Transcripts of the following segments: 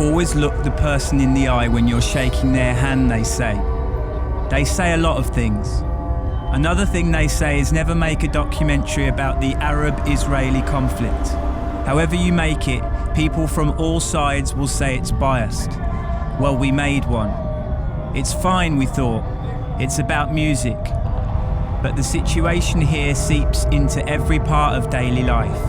Always look the person in the eye when you're shaking their hand, they say. They say a lot of things. Another thing they say is never make a documentary about the Arab-Israeli conflict. However you make it, people from all sides will say it's biased. Well, we made one. It's fine, we thought. It's about music. But the situation here seeps into every part of daily life.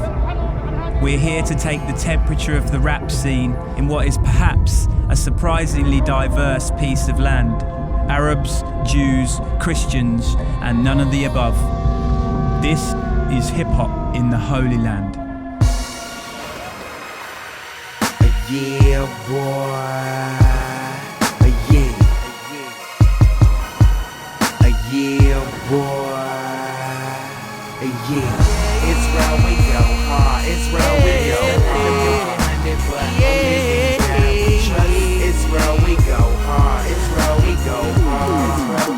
We're here to take the temperature of the rap scene in what is perhaps a surprisingly diverse piece of land. Arabs, Jews, Christians, and none of the above. This is hip-hop in the Holy Land. Yeah, boy. Yeah. Yeah, boy. Yeah. It's where we go, it's where we go. It's where we go, it's where we go, it's where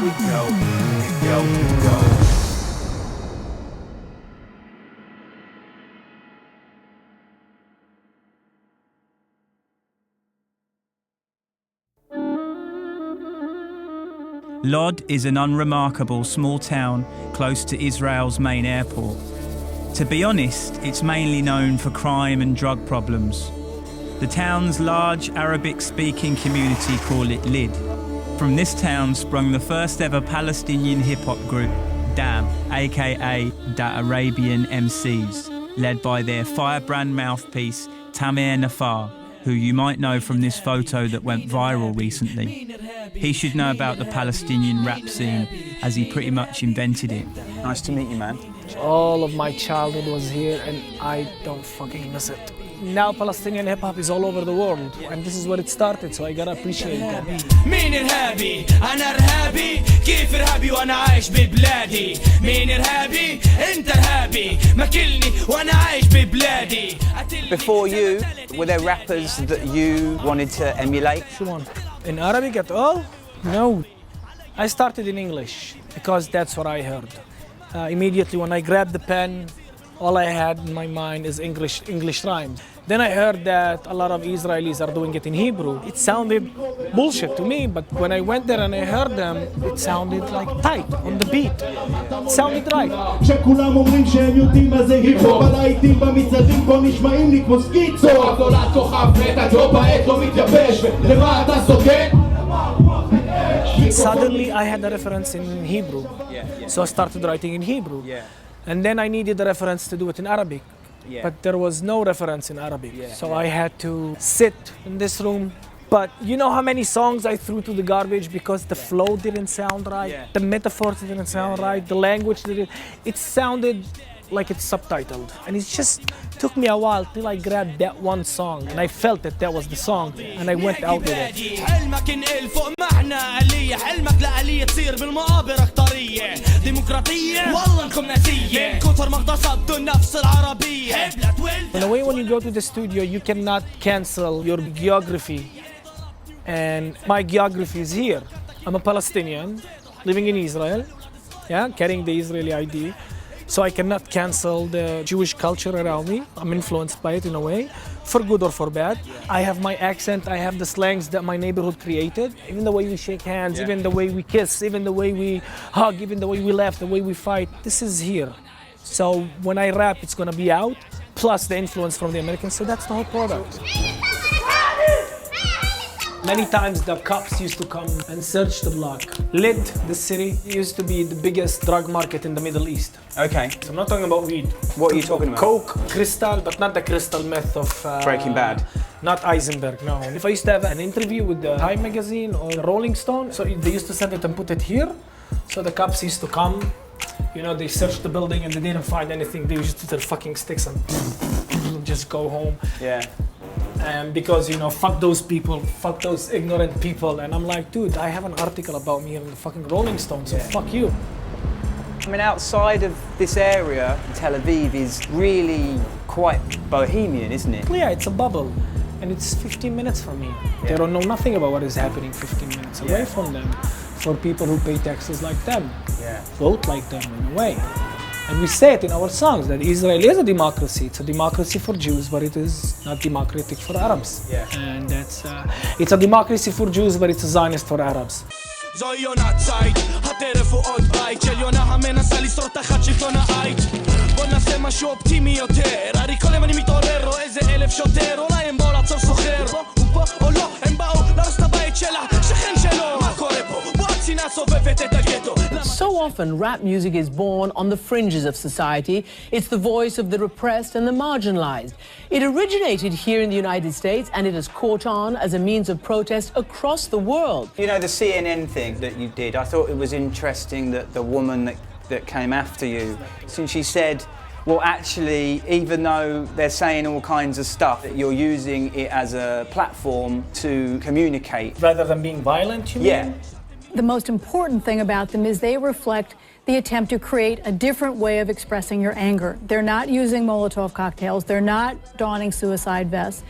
we go. Go. Lod is an unremarkable small town close to Israel's main airport. To be honest, it's mainly known for crime and drug problems. The town's large Arabic-speaking community call it Lid. From this town sprung the first ever Palestinian hip-hop group, Dam, aka Da Arabian MCs, led by their firebrand mouthpiece, Tamer Nafar, who you might know from this photo that went viral recently. He should know about the Palestinian rap scene, as he pretty much invented it. Nice to meet you, man. All of my childhood was here and I don't fucking miss it. Now Palestinian hip-hop is all over the world and this is where it started, so I gotta appreciate that. مين إرهابي؟ أنا إرهابي كيف إرهابي وأنا عايش ببلادي؟ مين إرهابي؟ أنت إرهابي ماكلني وأنا عايش ببلادي. Before you, were there rappers that you wanted to emulate? Sure. In Arabic at all? No. I started in English because that's what I heard. Immediately when I grabbed the pen, all I had in my mind is English rhymes. Then I heard that a lot of Israelis are doing it in Hebrew. It sounded bullshit to me, but when I went there and I heard them, it sounded like tight on the beat. It sounded right. שכולם אומרים שהם יודעים מה זה היפ-הופ, הלהיטים במצעדים פה נשמעים לי כמו סקיצו. נולד כוכב מת, הג'וב בעת לא מתייבש, ולמה אתה סוגר? Suddenly I had a reference in Hebrew, so I started writing in Hebrew. And then I needed a reference to do it in Arabic, but there was no reference in Arabic. So I had to sit in this room. But you know how many songs I threw to the garbage because the flow didn't sound right, the metaphors didn't sound right, the language didn't. It sounded like it's subtitled. And it just took me a while till I grabbed that one song and I felt that that was the song and I went out with it. حلمك انقل فوق معنا آلية حلمك لآلية تصير بالمقابر أخطرية ديمقراطية والله انكم ناسية من كثر ما اغتصبتوا النفس العربية. In a way, when you go to the studio, you cannot cancel your geography. And my geography is here. I'm a Palestinian living in Israel, carrying the Israeli ID. So I cannot cancel the Jewish culture around me. I'm influenced by it in a way, for good or for bad. I have my accent, I have the slangs that my neighborhood created. Even the way we shake hands, even the way we kiss, even the way we hug, even the way we laugh, the way we fight. This is here. So when I rap, it's gonna be out, plus the influence from the Americans, so that's the whole product. Many times the cops used to come and search the block. Lid, the city, used to be the biggest drug market in the Middle East. Okay. So I'm not talking about weed. What are you talking about? Coke, crystal, but not the crystal meth of... Breaking Bad. Not Eisenberg, no. If I used to have an interview with the Time magazine or Rolling Stone, so they used to send it and put it here. So the cops used to come, they searched the building and they didn't find anything. They used to their fucking sticks and just go home. Yeah. Because, fuck those people, fuck those ignorant people. And I'm like, dude, I have an article about me in the fucking Rolling Stone, so fuck you. I mean, outside of this area, Tel Aviv is really quite bohemian, isn't it? Yeah, it's a bubble. And it's 15 minutes from me. They don't know nothing about what is happening 15 minutes away from them. For people who pay taxes like them. Vote like them in a way. And we say it in our songs that Israel is a democracy. It's a democracy for Jews, but it is not democratic for Arabs. Yeah. And it's a democracy for Jews, but it's a Zionist for Arabs. זוהי עונת ציד, הטרף הוא עוד בית של יונה המנסה לשרוד תחת שלטון העית. בוא נעשה משהו אופטימי יותר, הרי כל יום אני מתעורר, רואה איזה 1000 שוטר, אולי הם באו לעצור סוחר, הוא פה או לא, הם באו להרוס את הבית שלה, שכן שלו, מה קורה פה? בוא הצנעה סובבת את הגטו. So often rap music is born on the fringes of society. It's the voice of the repressed and the marginalized. It originated here in the United States and it has caught on as a means of protest across the world. You know, the CNN thing that you did, I thought it was interesting that the woman that came after you, since she said, well, actually, even though they're saying all kinds of stuff, that you're using it as a platform to communicate. Rather than being violent, you mean? Yeah. The most important thing about them is they reflect the attempt to create a different way of expressing your anger. They're not using Molotov cocktails. They're not donning suicide vests.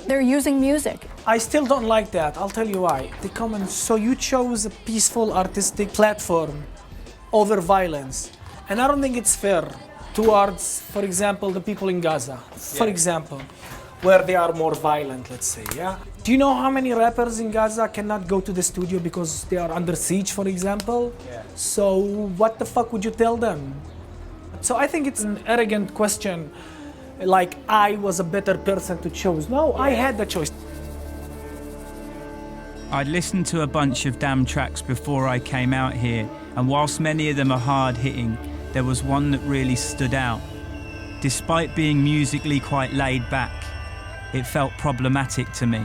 They're using music. I still don't like that. I'll tell you why. They come and so you chose a peaceful artistic platform over violence. And I don't think it's fair towards, for example, the people in Gaza, for example, where they are more violent, let's say, yeah? Do you know how many rappers in Gaza cannot go to the studio because they are under siege, for example? Yeah. So what the fuck would you tell them? So I think it's an arrogant question, like I was a better person to choose. No, I had the choice. I'd listened to a bunch of Damn tracks before I came out here, and whilst many of them are hard-hitting, there was one that really stood out. Despite being musically quite laid back, it felt problematic to me.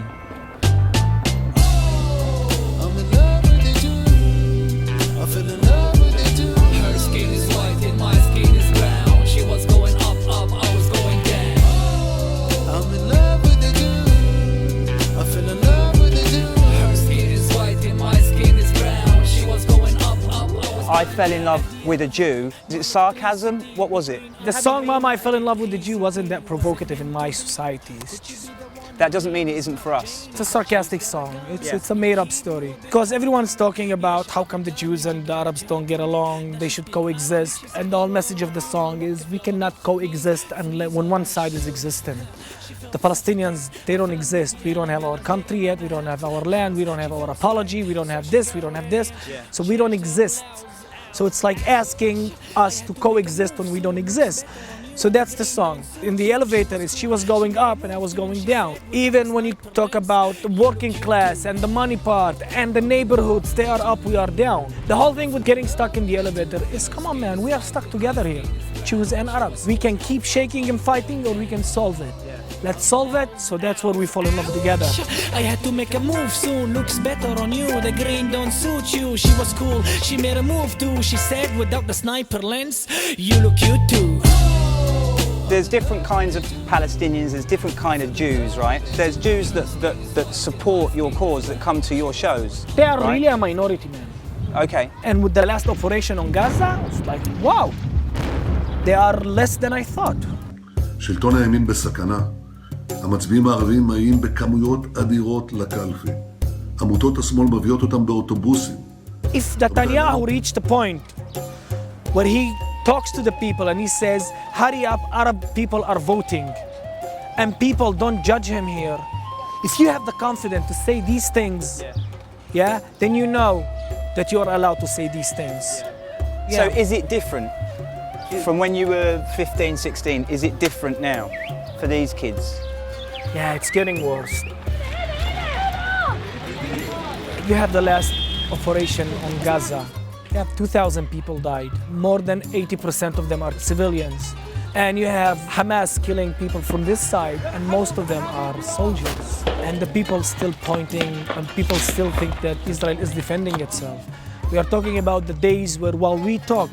I fell in love with a Jew. Is it sarcasm? What was it? The song Mama, I Fell in Love with the Jew wasn't that provocative in my society. That doesn't mean it isn't for us. It's a sarcastic song. Yeah. It's a made-up story. Because everyone's talking about how come the Jews and the Arabs don't get along, they should coexist. And the whole message of the song is we cannot coexist unless when one side is existent. The Palestinians, they don't exist. We don't have our country yet, we don't have our land, we don't have our apology, we don't have this, we don't have this. Yeah. So we don't exist. So it's like asking us to coexist when we don't exist. So that's the song. In the elevator, she was going up and I was going down. Even when you talk about the working class and the money part and the neighborhoods, they are up, we are down. The whole thing with getting stuck in the elevator is, come on man, we are stuck together here, Jews and Arabs. We can keep shaking and fighting or we can solve it. Let's solve it, so that's where we fall in love together. I had to make a move soon, looks better on you. The green don't suit you. She was cool, she made a move too. She said without the sniper lens, you look cute too. There's different kinds of Palestinians, there's different kind of Jews, right? There's Jews that support your cause, that come to your shows. They are right? really a minority, man. Okay. And with the last operation on Gaza, it's like, wow, they are less than I thought. שלטון הימין בסכנה. המצביעים הערבים מגיעים בכמויות אדירות לקלפי. עמותות השמאל מביאות אותם באוטובוסים. If Netanyahu reached the point where he talks to the people and he says, hurry up, Arab people are voting, and people don't judge him here, if you have the confidence to say these things, yeah, then you know that you're allowed to say these things. So is it different from when you were 15, 16? Is it different now for these kids? Yeah, it's getting worse. You have the last operation on Gaza. You have 2,000 people died. More than 80% of them are civilians. And you have Hamas killing people from this side, and most of them are soldiers. And the people still pointing, and people still think that Israel is defending itself. We are talking about the days where while we talk,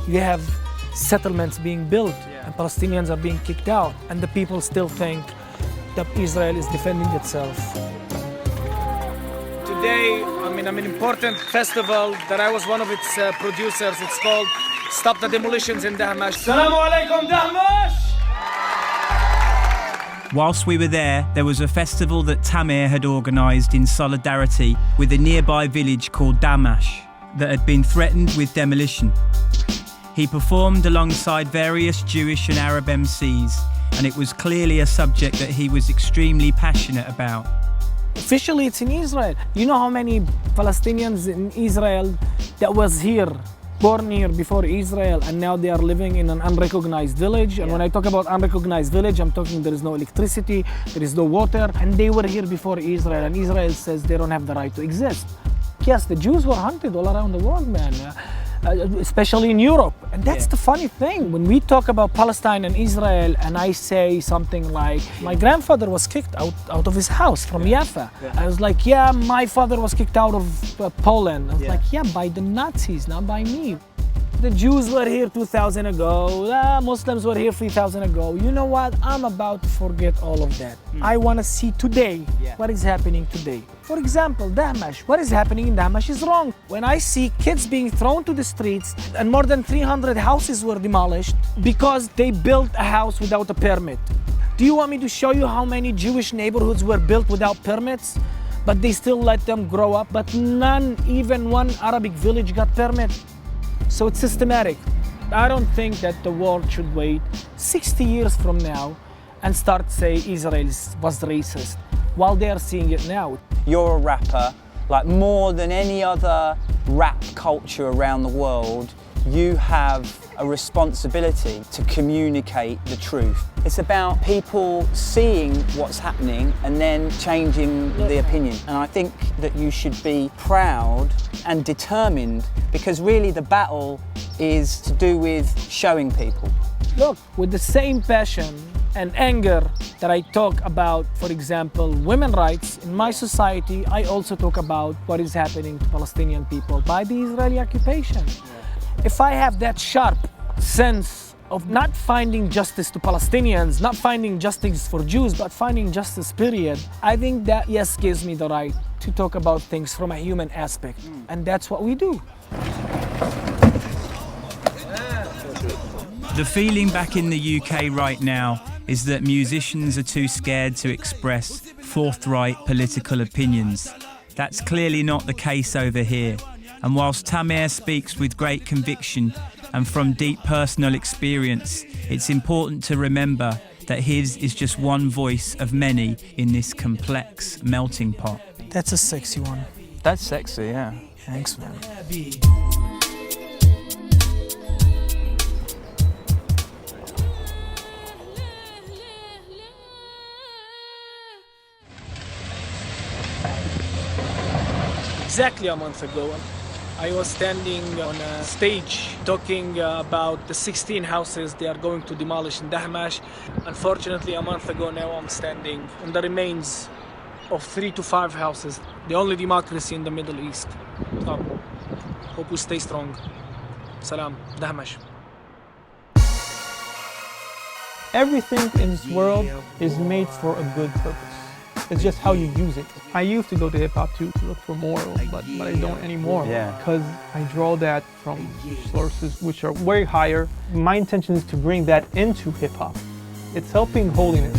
you have settlements being built, and Palestinians are being kicked out, and the people still think that Israel is defending itself. Today, I'm in an important festival that I was one of its producers. It's called Stop the Demolitions in Dahmash. Assalamu alaikum, Dahmash! Whilst we were there was a festival that Tamir had organised in solidarity with a nearby village called Damash that had been threatened with demolition. He performed alongside various Jewish and Arab MCs, and it was clearly a subject that he was extremely passionate about. Officially, it's in Israel. You know how many Palestinians in Israel that was here, born here before Israel, and now they are living in an unrecognized village. And when I talk about unrecognized village, I'm talking there is no electricity, there is no water, and they were here before Israel, and Israel says they don't have the right to exist. Yes, the Jews were hunted all around the world, man. Especially in Europe. And that's the funny thing. When we talk about Palestine and Israel, and I say something like, my grandfather was kicked out of his house from Jaffa. I was like, yeah, my father was kicked out of Poland. I was like, yeah, by the Nazis, not by me. The Jews were here 2,000 ago, Muslims were here 3,000 ago. You know what? I'm about to forget all of that. I want to see today what is happening today. For example, Dahmash. What is happening in Dahmash is wrong. When I see kids being thrown to the streets and more than 300 houses were demolished because they built a house without a permit. Do you want me to show you how many Jewish neighborhoods were built without permits? But they still let them grow up, but none, even one Arabic village got permit. So it's systematic. I don't think that the world should wait 60 years from now and start say Israel was racist while they are seeing it now. You're a rapper, like more than any other rap culture around the world, you have a responsibility to communicate the truth. It's about people seeing what's happening and then changing the opinion. And I think that you should be proud and determined, because really the battle is to do with showing people. Look, with the same passion and anger that I talk about, for example, women's rights in my society, I also talk about what is happening to Palestinian people by the Israeli occupation. If I have that sharp sense of not finding justice to Palestinians, not finding justice for Jews, but finding justice, period, I think that, yes, gives me the right to talk about things from a human aspect. And that's what we do. The feeling back in the UK right now is that musicians are too scared to express forthright political opinions. That's clearly not the case over here. And whilst Tamer speaks with great conviction and from deep personal experience, it's important to remember that his is just one voice of many in this complex melting pot. That's a sexy one. That's sexy, yeah. Thanks, man. Exactly a month ago, I was standing on a stage talking about the 16 houses they are going to demolish in Dahmash. Unfortunately, a month ago now I'm standing on the remains of 3 to 5 houses, the only democracy in the Middle East. Hope we stay strong. Salam, Dahmash. Everything in this world is made for a good purpose. It's just how you use it. I used to go to hip-hop to look for moral, but I don't anymore. Because I draw that from sources which are way higher. My intention is to bring that into hip-hop. It's helping holiness.